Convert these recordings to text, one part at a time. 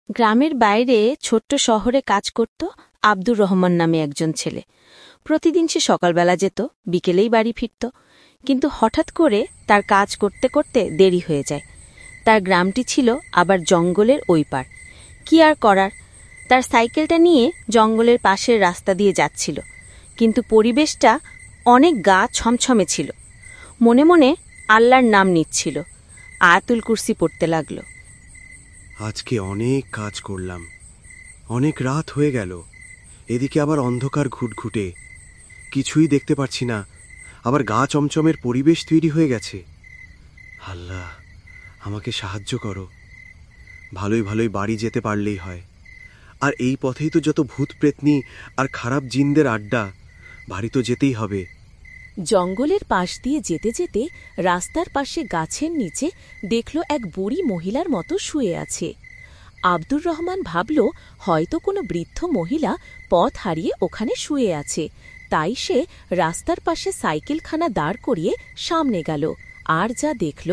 গ্রামের বাইরে ছোট্ট শহরে কাজ করত আব্দুর রহমান নামে একজন ছেলে। প্রতিদিন সে সকালবেলা যেত, বিকেলেই বাড়ি ফিরত। কিন্তু হঠাৎ করে তার কাজ করতে করতে দেরি হয়ে যায়। তার গ্রামটি ছিল আবার জঙ্গলের ওই পার। কি আর করার, তার সাইকেলটা নিয়ে জঙ্গলের পাশের রাস্তা দিয়ে যাচ্ছিল। কিন্তু পরিবেশটা অনেক গা ছমছমে ছিল। মনে মনে আল্লাহর নাম নিচ্ছিল, আয়াতুল কুরসি পড়তে লাগল। আজকে অনেক কাজ করলাম, অনেক রাত হয়ে গেল। এদিকে আবার অন্ধকার ঘুটঘুটে, কিছুই দেখতে পাচ্ছি না। আবার গা চমচমের পরিবেশ তৈরি হয়ে গেছে। আল্লাহ, আমাকে সাহায্য করো। ভালোই ভালোই বাড়ি যেতে পারলেই হয়। আর এই পথেই তো যত ভূত প্রেতনি আর খারাপ জিনদের আড্ডা, বাড়ি তো যেতেই হবে। জঙ্গলের পাশ দিয়ে যেতে যেতে রাস্তার পাশে গাছের নিচে দেখল এক বুড়ি মহিলার মতো শুয়ে আছে। আব্দুর রহমান ভাবল হয়তো কোনো বৃদ্ধ মহিলা পথ হারিয়ে ওখানে শুয়ে আছে, তাই সে রাস্তার পাশে সাইকেলখানা দাঁড় করিয়ে সামনে গেল। আর যা দেখল,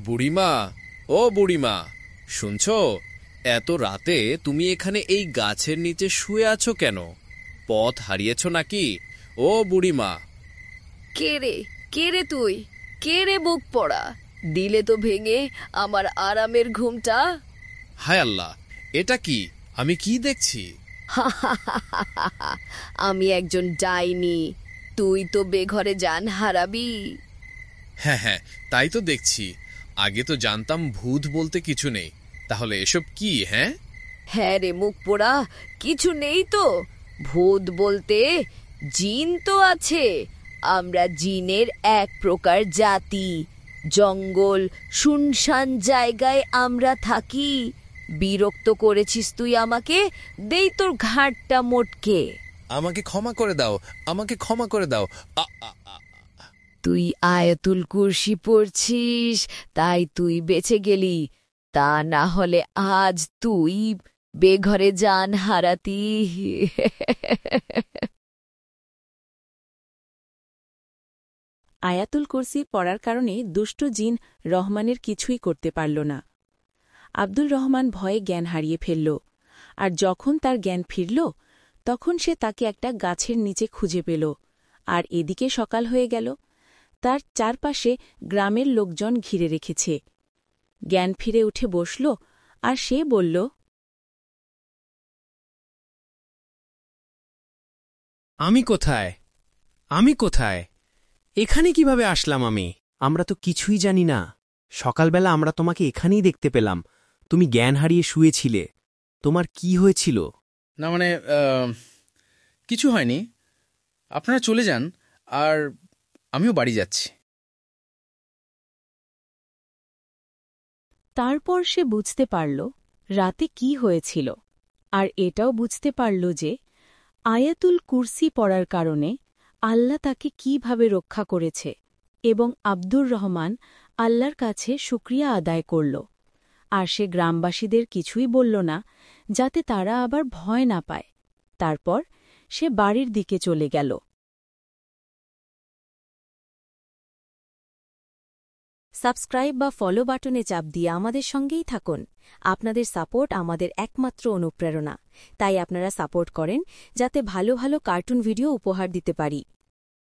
বুড়িমা, ও বুড়িমা, শুনছ? এত রাতে তুমি এখানে এই গাছের নিচে শুয়ে আছো কেন? পথ হারিয়েছ নাকি? ও বুড়িমা! কে রে তুই? কে রে বুক পড়া? দিলে তো ভেঙে আমার আরামের ঘুমটা। হায় আল্লাহ, এটা কি? আমি কি দেখছি? আমি একজন ডাইনি, তুই তো বেঘরে জান হারাবি। হ্যাঁ হ্যাঁ, তাই তো দেখছি। আগে তো জানতাম ভূত বলতে কিছু নেই, তাহলে এসব কি? হ্যাঁ রে মুখ পোড়া, কিছু নেই তো। ভূত বলতে জিন তো আছে। আমরা জিনের এক প্রকার জাতি। জঙ্গল শুনশান জায়গায় আমরা থাকি। বিরক্ত করেছিস তুই আমাকে, দেই তোর ঘাটটা মোটকে। আমাকে ক্ষমা করে দাও, আমাকে ক্ষমা করে দাও। তুই আয়াতুল কুরসি পড়ছিস, তাই তুই বেঁচে গেলি। তা না হলে আজ তুই বেঘরে জান হারাতি। আয়াতুল কুরসি পড়ার কারণে দুষ্ট জিন রহমানের কিছুই করতে পারল না। আব্দুর রহমান ভয়ে জ্ঞান হারিয়ে ফেলল। আর যখন তার জ্ঞান ফিরল, তখন সে তাকে একটা গাছের নিচে খুঁজে পেল। আর এদিকে সকাল হয়ে গেল। তার চারপাশে গ্রামের লোকজন ঘিরে রেখেছে। জ্ঞান ফিরে উঠে বসল, আর সে বলল, আমি কোথায়? আমি কোথায়? এখানে কিভাবে আসলাম আমি? আমরা তো কিছুই জানি না। সকালবেলা আমরা তোমাকে এখানেই দেখতে পেলাম। তুমি জ্ঞান হারিয়ে শুয়েছিলে। তোমার কি হয়েছিল? না মানে কিছু হয়নি। আপনারা চলে যান, আর আমিও বাড়ি যাচ্ছি। তারপর সে বুঝতে পারল রাতে কি হয়েছিল। আর এটাও বুঝতে পারল যে আয়াতুল কুরসি পড়ার কারণে আল্লাহ তাকে কিভাবে রক্ষা করেছে, এবং আব্দুর রহমান আল্লাহর কাছে শুকরিয়া আদায় করল। আর সে গ্রামবাসীদের কিছুই বলল না, যাতে তারা আবার ভয় না পায়। তারপর সে বাড়ির দিকে চলে গেল। সাবস্ক্রাইব বা ফলো বাটনে চাপ দিয়ে আমাদের সঙ্গেই থাকুন। আপনাদের সাপোর্ট আমাদের একমাত্র অনুপ্রেরণা, তাই আপনারা সাপোর্ট করেন যাতে ভালো ভালো কার্টুন ভিডিও উপহার দিতে পারি।